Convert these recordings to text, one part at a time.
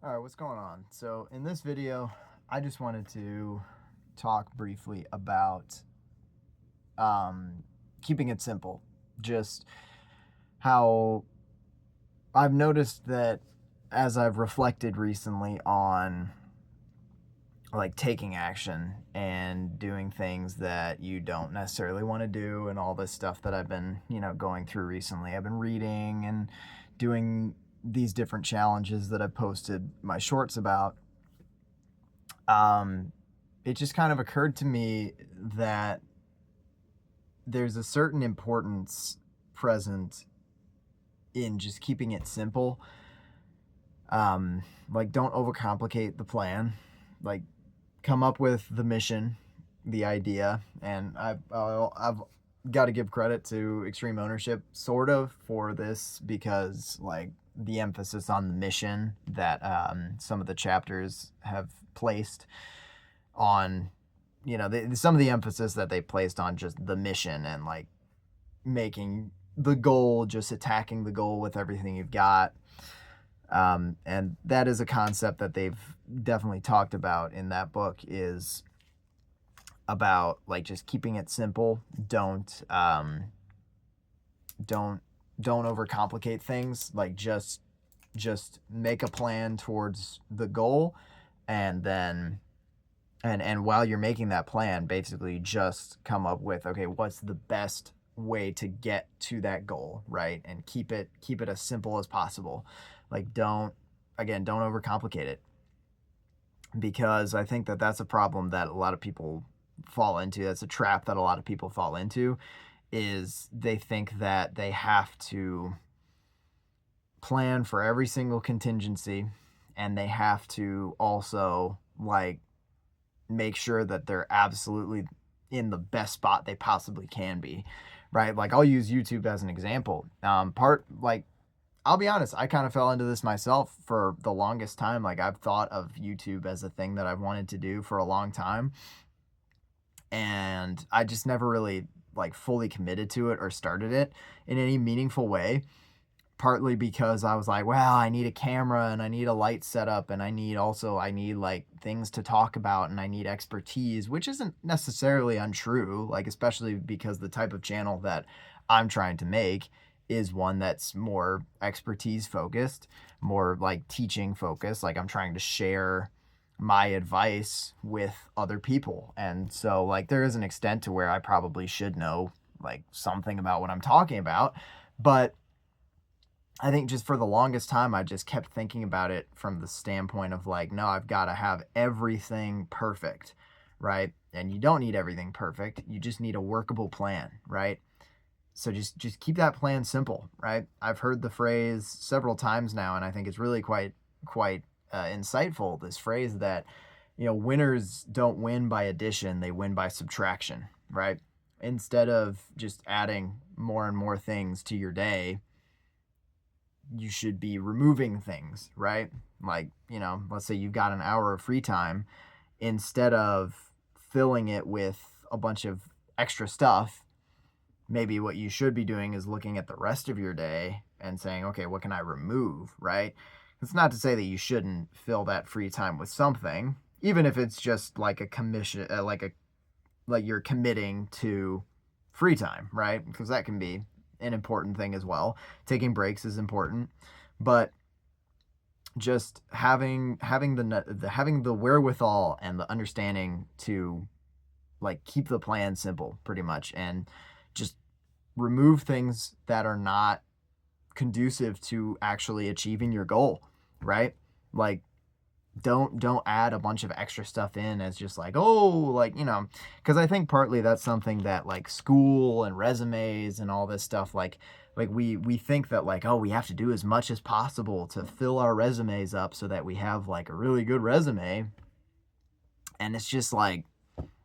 All right, what's going on? So, in this video, I just wanted to talk briefly about keeping it simple. Just how I've noticed that as I've reflected recently on like taking action and doing things that you don't necessarily want to do, and all this stuff that I've been, going through recently. I've been reading and doing these different challenges that I've posted my shorts about. um, it just kind of occurred to me that there's a certain importance present in just keeping it simple. Like, don't overcomplicate the plan. Like, come up with the mission, the idea, and I've got to give credit to Extreme Ownership sort of for this, because like the emphasis on the mission that some of the chapters have placed on, some of the emphasis that they placed on just the mission and like making the goal, just attacking the goal with everything you've got. And that is a concept that they've definitely talked about in that book, is about like just keeping it simple. Don't don't overcomplicate things. Like, just make a plan towards the goal, and then and while you're making that plan, basically just come up with, okay, what's the best way to get to that goal, right? And keep it as simple as possible. Like, don't overcomplicate it, because I think that that's a problem that a lot of people fall into. That's a trap that a lot of people fall into, is they think that they have to plan for every single contingency, and they have to also like make sure that they're absolutely in the best spot they possibly can be, right? Like, I'll use YouTube as an example. I'll be honest, I kind of fell into this myself for the longest time. Like, I've thought of YouTube as a thing that I've wanted to do for a long time, and I just never really like fully committed to it or started it in any meaningful way. Partly because I was like, well, I need a camera and I need a light setup, and I need like things to talk about, and I need expertise, which isn't necessarily untrue, like especially because the type of channel that I'm trying to make is one that's more expertise focused, more like teaching focused. Like, I'm trying to share my advice with other people. And so like there is an extent to where I probably should know like something about what I'm talking about. But I think just for the longest time, I just kept thinking about it from the standpoint of like, no, I've got to have everything perfect, right? And you don't need everything perfect. You just need a workable plan, right? So just keep that plan simple, right? I've heard the phrase several times now, and I think it's really quite insightful. This phrase that, winners don't win by addition; they win by subtraction, right? Instead of just adding more and more things to your day, you should be removing things, right? Like, let's say you've got an hour of free time. Instead of filling it with a bunch of extra stuff, maybe what you should be doing is looking at the rest of your day and saying, okay, what can I remove, right? It's not to say that you shouldn't fill that free time with something, even if it's just like a commission, like you're committing to free time, right? Because that can be an important thing as well. Taking breaks is important, but just having the wherewithal and the understanding to like keep the plan simple, pretty much, and just remove things that are not conducive to actually achieving your goal, right? Like, don't add a bunch of extra stuff in as just like, oh, like, because I think partly that's something that like school and resumes and all this stuff, like we think that like, oh, we have to do as much as possible to fill our resumes up so that we have like a really good resume. And it's just like,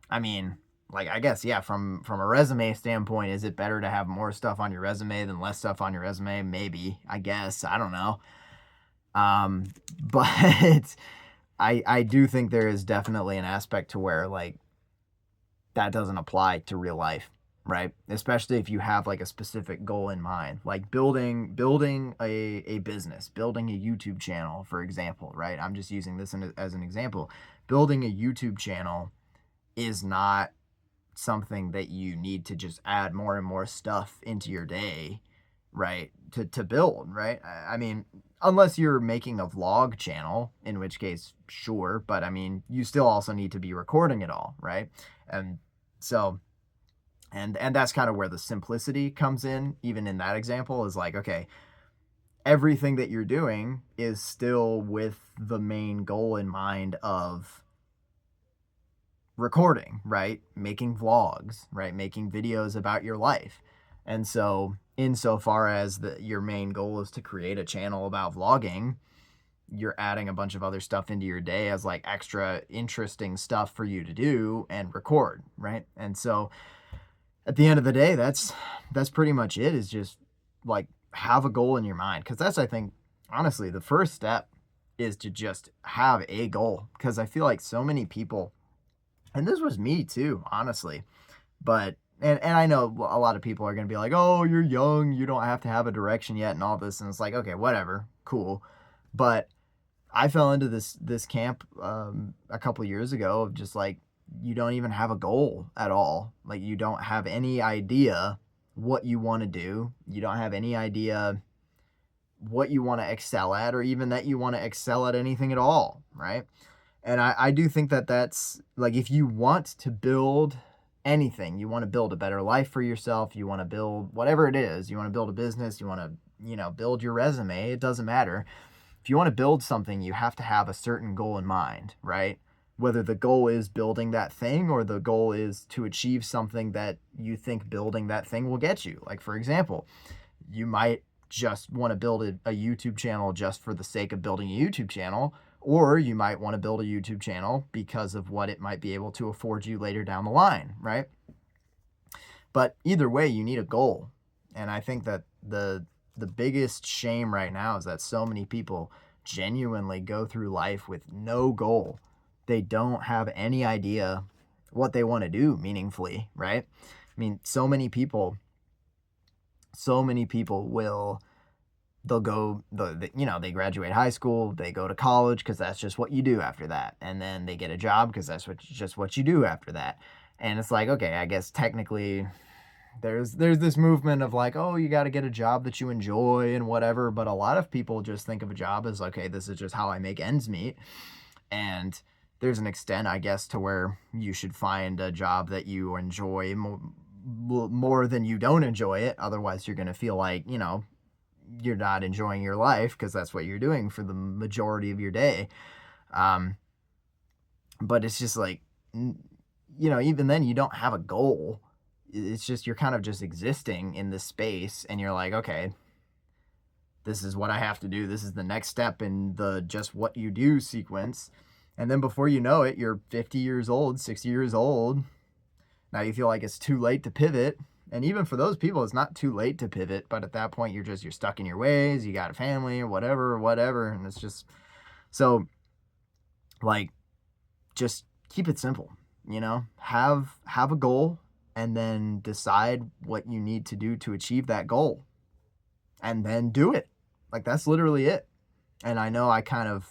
I mean, like, I guess, yeah, from a resume standpoint, is it better to have more stuff on your resume than less stuff on your resume? Maybe, I guess, I don't know. um but I do think there is definitely an aspect to where like that doesn't apply to real life. right? Especially if you have like a specific goal in mind, like building a business, building a YouTube channel, for example, right? I'm just using this as an example. Building a YouTube channel is not something that you need to just add more and more stuff into your day, right? To build, right? I mean, unless you're making a vlog channel, in which case, sure, but I mean, you still also need to be recording it all, right? And so and that's kind of where the simplicity comes in, even in that example, is like, okay, everything that you're doing is still with the main goal in mind of recording, right? Making vlogs, right? Making videos about your life. And so, insofar as your main goal is to create a channel about vlogging, you're adding a bunch of other stuff into your day as like extra interesting stuff for you to do and record, right? And so, at the end of the day, that's pretty much it, is just like have a goal in your mind. Because that's, I think, honestly, the first step is to just have a goal. Because I feel like so many people, and this was me too, honestly, but and I know a lot of people are going to be like, oh, you're young, you don't have to have a direction yet and all this. And it's like, okay, whatever, cool. But I fell into this camp a couple years ago of just like, you don't even have a goal at all. Like, you don't have any idea what you want to do. You don't have any idea what you want to excel at, or even that you want to excel at anything at all, right? And I do think that that's like, if you want to build anything, you want to build a better life for yourself, you want to build whatever it is, you want to build a business, you want to, build your resume, it doesn't matter. If you want to build something, you have to have a certain goal in mind, right? Whether the goal is building that thing or the goal is to achieve something that you think building that thing will get you. Like, for example, you might just want to build a YouTube channel just for the sake of building a YouTube channel, or you might want to build a YouTube channel because of what it might be able to afford you later down the line, right? But either way, you need a goal. And I think that the biggest shame right now is that so many people genuinely go through life with no goal. They don't have any idea what they want to do meaningfully, right? I mean, so many people will, they graduate high school, they go to college because that's just what you do after that. And then they get a job because that's just what you do after that. And it's like, okay, I guess technically there's this movement of like, oh, you got to get a job that you enjoy and whatever. But a lot of people just think of a job as, okay, this is just how I make ends meet. And there's an extent, I guess, to where you should find a job that you enjoy more than you don't enjoy it. Otherwise, you're going to feel like, you're not enjoying your life because that's what you're doing for the majority of your day. But it's just like, even then you don't have a goal. It's just, you're kind of just existing in this space and you're like, okay, this is what I have to do. This is the next step in the just what you do sequence. And then before you know it, you're 50 years old, 60 years old. Now you feel like it's too late to pivot. And even for those people, it's not too late to pivot. But at that point, you're stuck in your ways. You got a family or whatever. And it's just, so like, just keep it simple, have a goal and then decide what you need to do to achieve that goal and then do it. Like, that's literally it. And I know I kind of,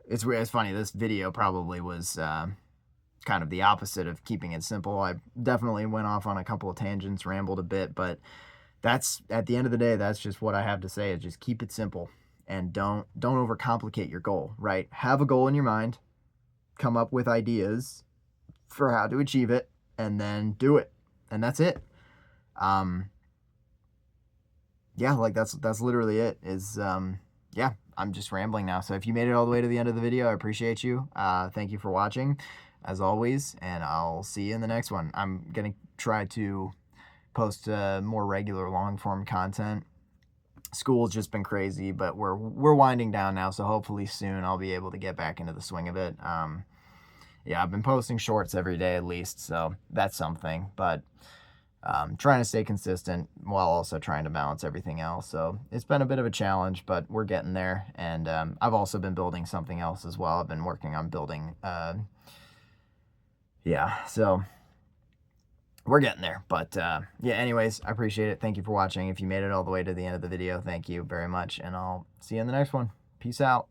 it's funny, this video probably was kind of the opposite of keeping it simple. I definitely went off on a couple of tangents, rambled a bit, but that's, at the end of the day, that's just what I have to say, is just keep it simple and don't overcomplicate your goal, right? Have a goal in your mind, come up with ideas for how to achieve it, and then do it. And that's it. Yeah, like that's literally it, is yeah, I'm just rambling now. So if you made it all the way to the end of the video, I appreciate you. Thank you for watching, as always, and I'll see you in the next one. I'm going to try to post more regular long-form content. School's just been crazy, but we're winding down now, so hopefully soon I'll be able to get back into the swing of it. Yeah, I've been posting shorts every day at least, so that's something. But trying to stay consistent while also trying to balance everything else. So it's been a bit of a challenge, but we're getting there. And I've also been building something else as well. I've been working on building, yeah, so we're getting there. But yeah, anyways, I appreciate it. Thank you for watching. If you made it all the way to the end of the video, thank you very much. And I'll see you in the next one. Peace out.